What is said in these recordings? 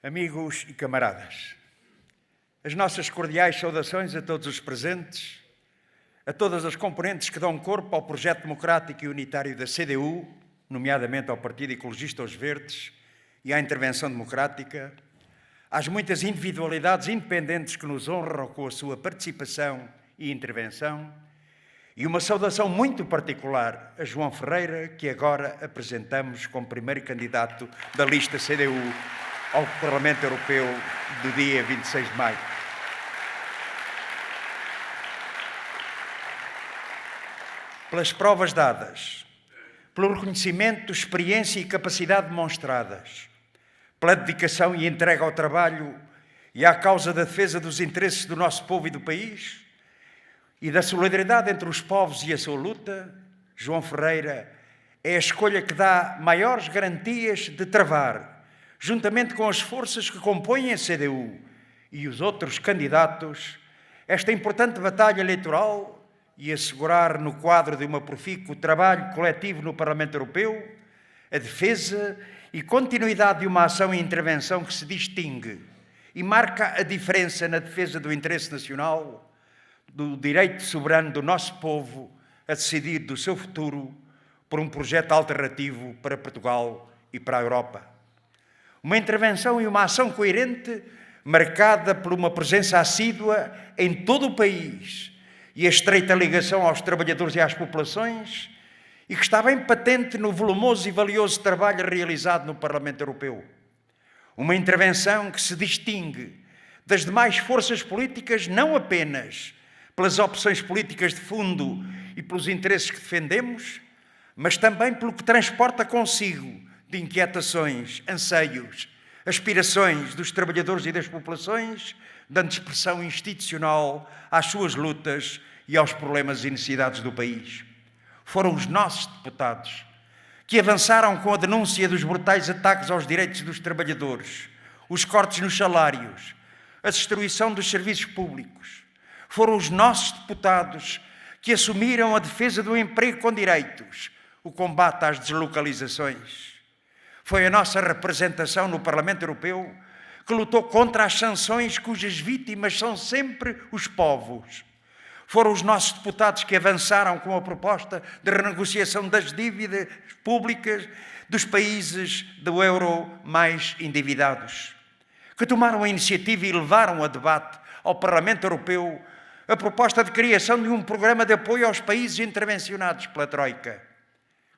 Amigos e camaradas, as nossas cordiais saudações a todos os presentes, a todas as componentes que dão corpo ao projeto democrático e unitário da CDU, nomeadamente ao Partido Ecologista Os Verdes e à intervenção democrática, às muitas individualidades independentes que nos honram com a sua participação e intervenção, e uma saudação muito particular a João Ferreira, que agora apresentamos como primeiro candidato da lista CDU ao Parlamento Europeu do dia 26 de maio. Pelas provas dadas, pelo reconhecimento, experiência e capacidade demonstradas, pela dedicação e entrega ao trabalho e à causa da defesa dos interesses do nosso povo e do país e da solidariedade entre os povos e a sua luta, João Ferreira é a escolha que dá maiores garantias de travar, juntamente com as forças que compõem a CDU e os outros candidatos, esta importante batalha eleitoral e assegurar, no quadro de uma profícuo trabalho coletivo no Parlamento Europeu, a defesa e continuidade de uma ação e intervenção que se distingue e marca a diferença na defesa do interesse nacional, do direito soberano do nosso povo a decidir do seu futuro por um projeto alternativo para Portugal e para a Europa. Uma intervenção e uma ação coerente, marcada por uma presença assídua em todo o país e a estreita ligação aos trabalhadores e às populações, e que está bem patente no volumoso e valioso trabalho realizado no Parlamento Europeu. Uma intervenção que se distingue das demais forças políticas não apenas pelas opções políticas de fundo e pelos interesses que defendemos, mas também pelo que transporta consigo de inquietações, anseios, aspirações dos trabalhadores e das populações, dando expressão institucional às suas lutas e aos problemas e necessidades do país. Foram os nossos deputados que avançaram com a denúncia dos brutais ataques aos direitos dos trabalhadores, os cortes nos salários, a destruição dos serviços públicos. Foram os nossos deputados que assumiram a defesa do emprego com direitos, o combate às deslocalizações. Foi a nossa representação no Parlamento Europeu que lutou contra as sanções cujas vítimas são sempre os povos. Foram os nossos deputados que avançaram com a proposta de renegociação das dívidas públicas dos países do euro mais endividados, que tomaram a iniciativa e levaram a debate ao Parlamento Europeu a proposta de criação de um programa de apoio aos países intervencionados pela Troika,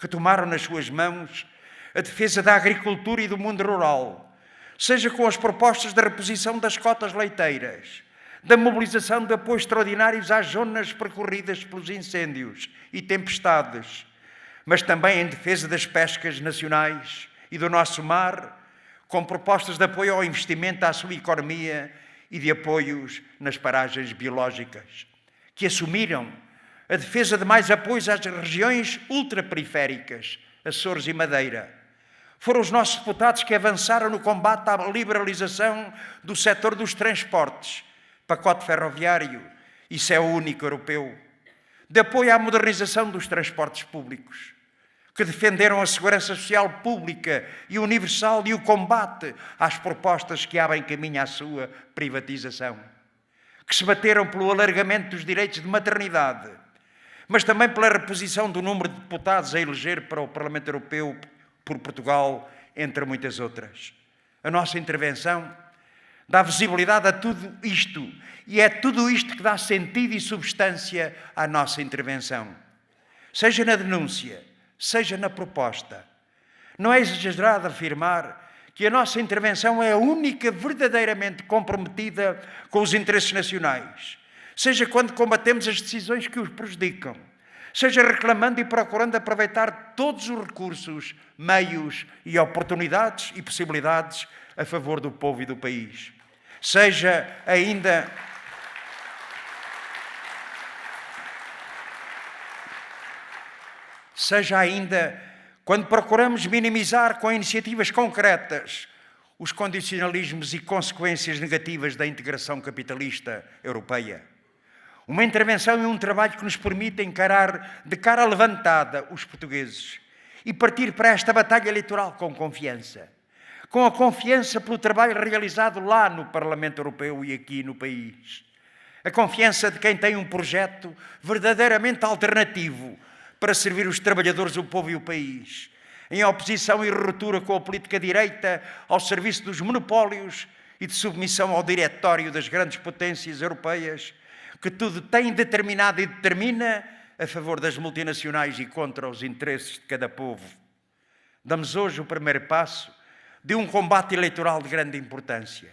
que tomaram nas suas mãos a defesa da agricultura e do mundo rural, seja com as propostas de reposição das cotas leiteiras, da mobilização de apoios extraordinários às zonas percorridas pelos incêndios e tempestades, mas também em defesa das pescas nacionais e do nosso mar, com propostas de apoio ao investimento à sua economia e de apoios nas paragens biológicas, que assumiram a defesa de mais apoios às regiões ultraperiféricas, Açores e Madeira. Foram os nossos deputados que avançaram no combate à liberalização do setor dos transportes, pacote ferroviário e céu único europeu, de apoio à modernização dos transportes públicos, que defenderam a segurança social pública e universal e o combate às propostas que abrem caminho à sua privatização, que se bateram pelo alargamento dos direitos de maternidade, mas também pela reposição do número de deputados a eleger para o Parlamento Europeu por Portugal, entre muitas outras. A nossa intervenção dá visibilidade a tudo isto, e é tudo isto que dá sentido e substância à nossa intervenção. Seja na denúncia, seja na proposta. Não é exagerado afirmar que a nossa intervenção é a única verdadeiramente comprometida com os interesses nacionais, seja quando combatemos as decisões que os prejudicam, seja reclamando e procurando aproveitar todos os recursos, meios e oportunidades e possibilidades a favor do povo e do país. Seja ainda quando procuramos minimizar com iniciativas concretas os condicionalismos e consequências negativas da integração capitalista europeia. Uma intervenção e um trabalho que nos permite encarar de cara levantada os portugueses e partir para esta batalha eleitoral com confiança, com a confiança pelo trabalho realizado lá no Parlamento Europeu e aqui no país. A confiança de quem tem um projeto verdadeiramente alternativo para servir os trabalhadores, o povo e o país, em oposição e ruptura com a política direita ao serviço dos monopólios e de submissão ao diretório das grandes potências europeias, que tudo tem determinado e determina a favor das multinacionais e contra os interesses de cada povo. Damos hoje o primeiro passo de um combate eleitoral de grande importância.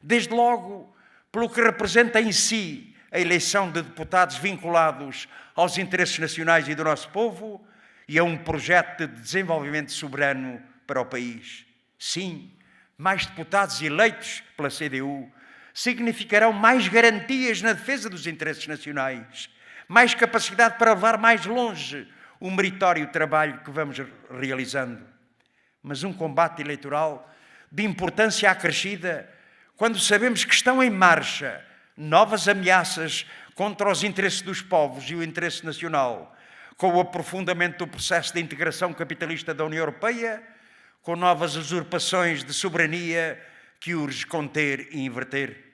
Desde logo, pelo que representa em si a eleição de deputados vinculados aos interesses nacionais e do nosso povo e a um projeto de desenvolvimento soberano para o país. Sim, mais deputados eleitos pela CDU significarão mais garantias na defesa dos interesses nacionais, mais capacidade para levar mais longe o meritório trabalho que vamos realizando. Mas um combate eleitoral de importância acrescida quando sabemos que estão em marcha novas ameaças contra os interesses dos povos e o interesse nacional, com o aprofundamento do processo de integração capitalista da União Europeia, com novas usurpações de soberania que urge conter e inverter.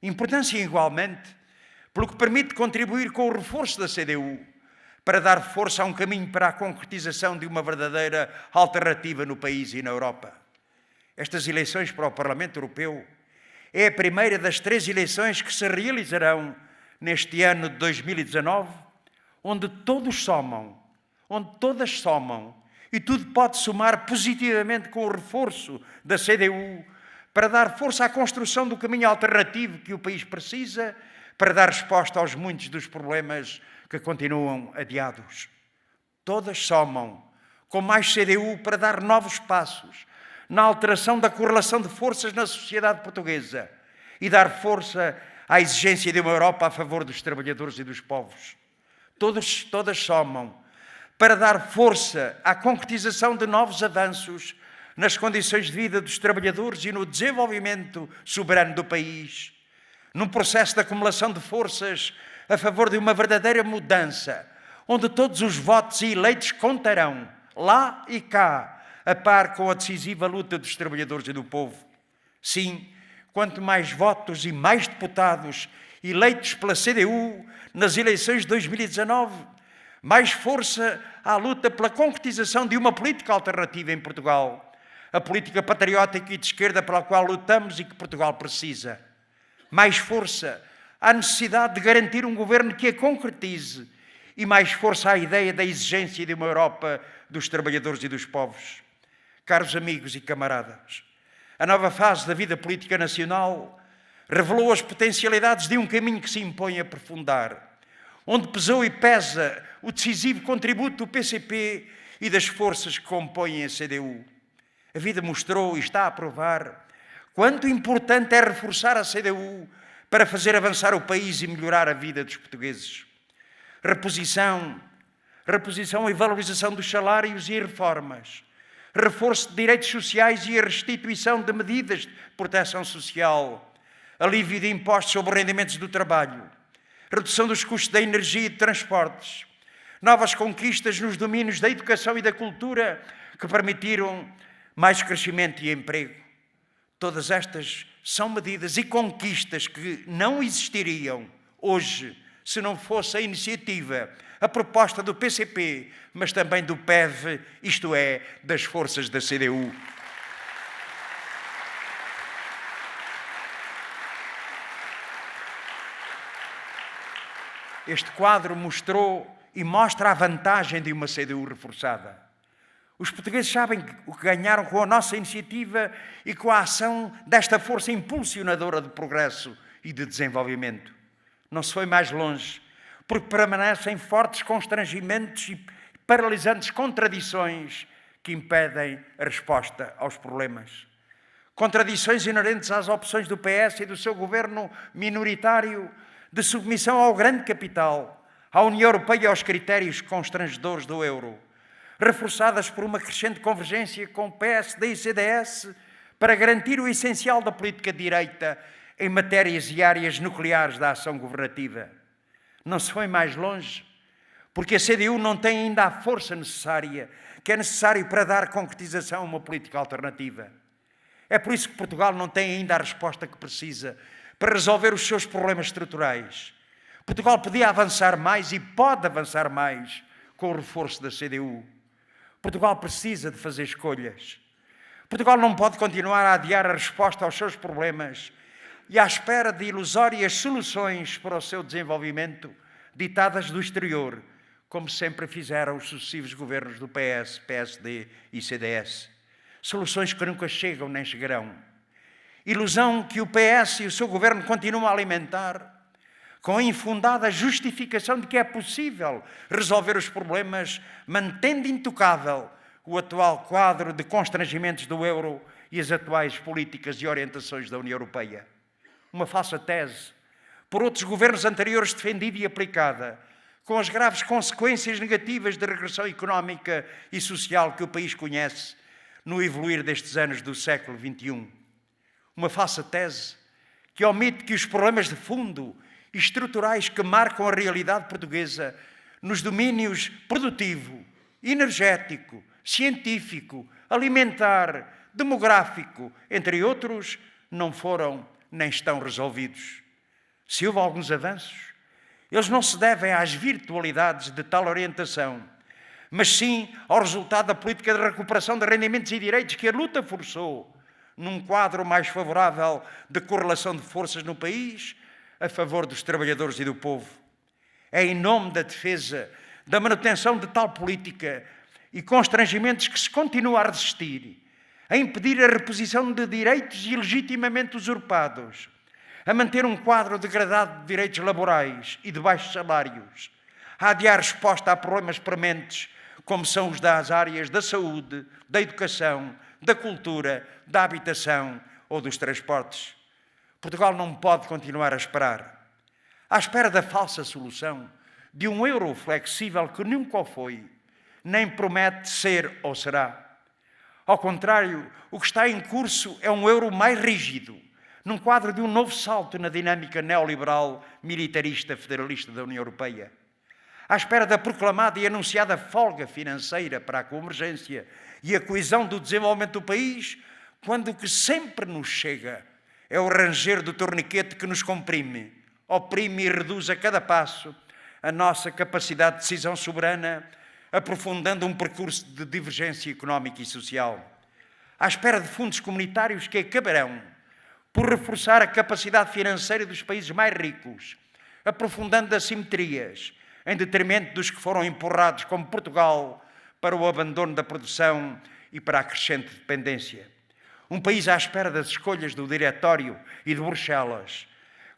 Importância igualmente pelo que permite contribuir com o reforço da CDU para dar força a um caminho para a concretização de uma verdadeira alternativa no país e na Europa. Estas eleições para o Parlamento Europeu é a primeira das 3 eleições que se realizarão neste ano de 2019, onde todos somam, onde todas somam, e tudo pode somar positivamente com o reforço da CDU para dar força à construção do caminho alternativo que o país precisa para dar resposta aos muitos dos problemas que continuam adiados. Todas somam, com mais CDU para dar novos passos na alteração da correlação de forças na sociedade portuguesa e dar força à exigência de uma Europa a favor dos trabalhadores e dos povos. Todas somam para dar força à concretização de novos avanços nas condições de vida dos trabalhadores e no desenvolvimento soberano do país, num processo de acumulação de forças a favor de uma verdadeira mudança, onde todos os votos e eleitos contarão, lá e cá, a par com a decisiva luta dos trabalhadores e do povo. Sim, quanto mais votos e mais deputados eleitos pela CDU nas eleições de 2019, mais força à luta pela concretização de uma política alternativa em Portugal, a política patriótica e de esquerda pela qual lutamos e que Portugal precisa. Mais força à necessidade de garantir um governo que a concretize e mais força à ideia da exigência de uma Europa dos trabalhadores e dos povos. Caros amigos e camaradas, a nova fase da vida política nacional revelou as potencialidades de um caminho que se impõe a aprofundar, onde pesou e pesa o decisivo contributo do PCP e das forças que compõem a CDU. A vida mostrou e está a provar quanto importante é reforçar a CDU para fazer avançar o país e melhorar a vida dos portugueses. Reposição e valorização dos salários e reformas, reforço de direitos sociais e a restituição de medidas de proteção social, alívio de impostos sobre rendimentos do trabalho, redução dos custos da energia e de transportes, novas conquistas nos domínios da educação e da cultura que permitiram mais crescimento e emprego. Todas estas são medidas e conquistas que não existiriam hoje se não fosse a iniciativa, a proposta do PCP, mas também do PEV, isto é, das forças da CDU. Este quadro mostrou e mostra a vantagem de uma CDU reforçada. Os portugueses sabem o que ganharam com a nossa iniciativa e com a ação desta força impulsionadora de progresso e de desenvolvimento. Não se foi mais longe, porque permanecem fortes constrangimentos e paralisantes contradições que impedem a resposta aos problemas. Contradições inerentes às opções do PS e do seu governo minoritário de submissão ao grande capital, à União Europeia e aos critérios constrangedores do euro, reforçadas por uma crescente convergência com o PSD e CDS para garantir o essencial da política de direita em matérias e áreas nucleares da ação governativa. Não se foi mais longe, porque a CDU não tem ainda a força necessária, que é necessário para dar concretização a uma política alternativa. É por isso que Portugal não tem ainda a resposta que precisa para resolver os seus problemas estruturais. Portugal podia avançar mais e pode avançar mais com o reforço da CDU. Portugal precisa de fazer escolhas. Portugal não pode continuar a adiar a resposta aos seus problemas e à espera de ilusórias soluções para o seu desenvolvimento ditadas do exterior, como sempre fizeram os sucessivos governos do PS, PSD e CDS. Soluções que nunca chegam nem chegarão. Ilusão que o PS e o seu governo continuam a alimentar com a infundada justificação de que é possível resolver os problemas mantendo intocável o atual quadro de constrangimentos do euro e as atuais políticas e orientações da União Europeia. Uma falsa tese, por outros governos anteriores defendida e aplicada, com as graves consequências negativas da regressão económica e social que o país conhece no evoluir destes anos do século XXI. Uma falsa tese que omite que os problemas de fundo e estruturais que marcam a realidade portuguesa nos domínios produtivo, energético, científico, alimentar, demográfico, entre outros, não foram nem estão resolvidos. Se houve alguns avanços, eles não se devem às virtualidades de tal orientação, mas sim ao resultado da política de recuperação de rendimentos e direitos que a luta forçou, num quadro mais favorável de correlação de forças no país, a favor dos trabalhadores e do povo. É em nome da defesa, da manutenção de tal política e constrangimentos que se continua a resistir, a impedir a reposição de direitos ilegitimamente usurpados, a manter um quadro degradado de direitos laborais e de baixos salários, a adiar resposta a problemas prementes, como são os das áreas da saúde, da educação, da cultura, da habitação ou dos transportes. Portugal não pode continuar a esperar. À espera da falsa solução, de um euro flexível que nunca o foi, nem promete ser ou será. Ao contrário, o que está em curso é um euro mais rígido, num quadro de um novo salto na dinâmica neoliberal, militarista, federalista da União Europeia. À espera da proclamada e anunciada folga financeira para a convergência e a coesão do desenvolvimento do país, quando o que sempre nos chega é o ranger do torniquete que nos comprime, oprime e reduz a cada passo a nossa capacidade de decisão soberana, aprofundando um percurso de divergência económica e social. À espera de fundos comunitários que acabarão por reforçar a capacidade financeira dos países mais ricos, aprofundando assimetrias, em detrimento dos que foram empurrados, como Portugal, para o abandono da produção e para a crescente dependência. Um país à espera das escolhas do Diretório e de Bruxelas,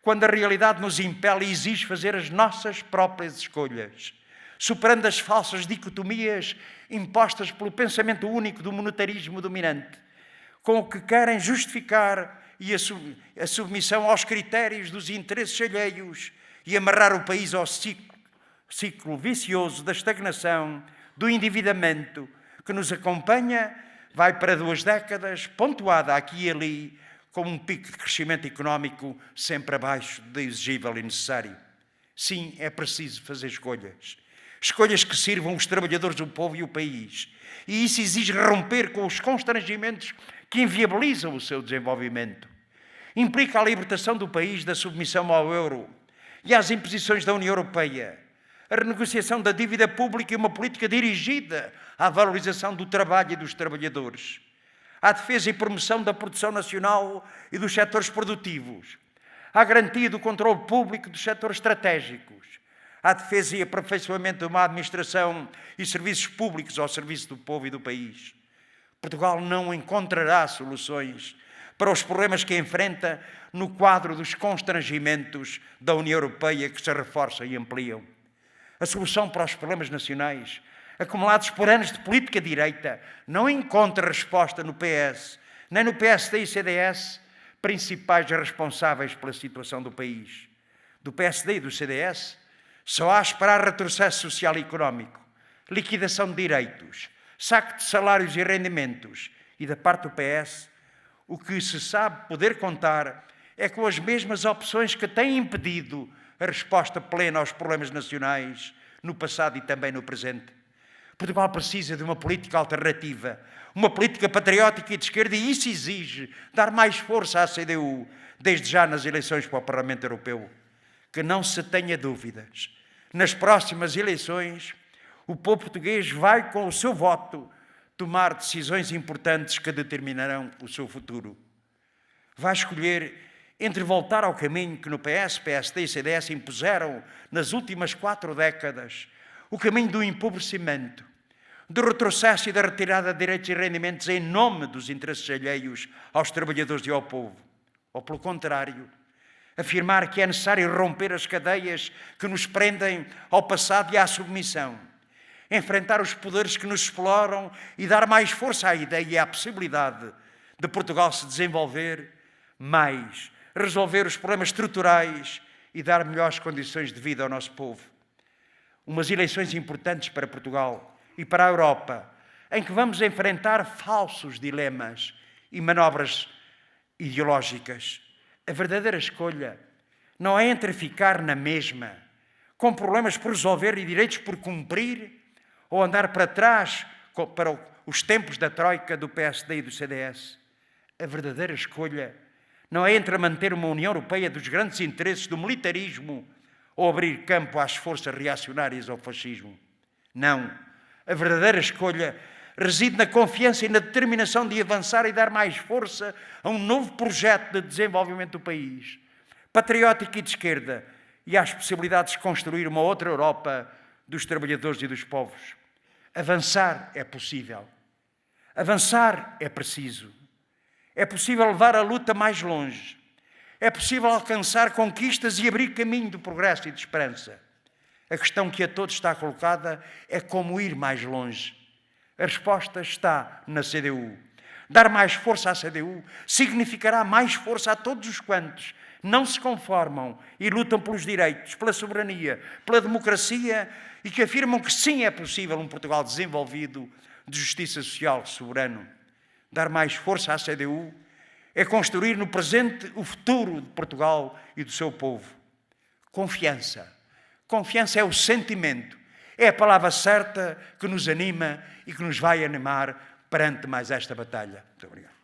quando a realidade nos impele e exige fazer as nossas próprias escolhas, superando as falsas dicotomias impostas pelo pensamento único do monetarismo dominante, com o que querem justificar a submissão aos critérios dos interesses alheios e amarrar o país ao ciclo vicioso da estagnação, do endividamento, que nos acompanha, vai para 2 décadas, pontuada aqui e ali, com um pico de crescimento económico sempre abaixo do exigível e necessário. Sim, é preciso fazer escolhas. Escolhas que sirvam os trabalhadores, o povo e o país. E isso exige romper com os constrangimentos que inviabilizam o seu desenvolvimento. Implica a libertação do país da submissão ao euro e às imposições da União Europeia, a renegociação da dívida pública e uma política dirigida à valorização do trabalho e dos trabalhadores, à defesa e promoção da produção nacional e dos setores produtivos, à garantia do controle público dos setores estratégicos, à defesa e aperfeiçoamento de uma administração e serviços públicos ao serviço do povo e do país. Portugal não encontrará soluções para os problemas que enfrenta no quadro dos constrangimentos da União Europeia que se reforçam e ampliam. A solução para os problemas nacionais, acumulados por anos de política direita, não encontra resposta no PS, nem no PSD e CDS, principais responsáveis pela situação do país. Do PSD e do CDS, só há a esperar retrocesso social e económico, liquidação de direitos, saque de salários e rendimentos. E da parte do PS, o que se sabe poder contar é com as mesmas opções que têm impedido a resposta plena aos problemas nacionais no passado e também no presente. Portugal precisa de uma política alternativa, uma política patriótica e de esquerda, e isso exige dar mais força à CDU, desde já nas eleições para o Parlamento Europeu. Que não se tenha dúvidas. Nas próximas eleições, o povo português vai, com o seu voto, tomar decisões importantes que determinarão o seu futuro. Vai escolher entre voltar ao caminho que no PS, PSD e CDS impuseram nas últimas 4 décadas, o caminho do empobrecimento, do retrocesso e da retirada de direitos e rendimentos em nome dos interesses alheios aos trabalhadores e ao povo. Ou, pelo contrário, afirmar que é necessário romper as cadeias que nos prendem ao passado e à submissão, enfrentar os poderes que nos exploram e dar mais força à ideia e à possibilidade de Portugal se desenvolver mais, resolver os problemas estruturais e dar melhores condições de vida ao nosso povo. Umas eleições importantes para Portugal e para a Europa, em que vamos enfrentar falsos dilemas e manobras ideológicas. A verdadeira escolha não é entre ficar na mesma, com problemas por resolver e direitos por cumprir, ou andar para trás para os tempos da Troika, do PSD e do CDS. A verdadeira escolha não é entre manter uma União Europeia dos grandes interesses do militarismo ou abrir campo às forças reacionárias ao fascismo. Não. A verdadeira escolha reside na confiança e na determinação de avançar e dar mais força a um novo projeto de desenvolvimento do país, patriótico e de esquerda, e às possibilidades de construir uma outra Europa dos trabalhadores e dos povos. Avançar é possível. Avançar é preciso. É possível levar a luta mais longe. É possível alcançar conquistas e abrir caminho de progresso e de esperança. A questão que a todos está colocada é como ir mais longe. A resposta está na CDU. Dar mais força à CDU significará mais força a todos os quantos não se conformam e lutam pelos direitos, pela soberania, pela democracia e que afirmam que sim é possível um Portugal desenvolvido, de justiça social soberano. Dar mais força à CDU é construir no presente o futuro de Portugal e do seu povo. Confiança. Confiança é o sentimento, é a palavra certa que nos anima e que nos vai animar perante mais esta batalha. Muito obrigado.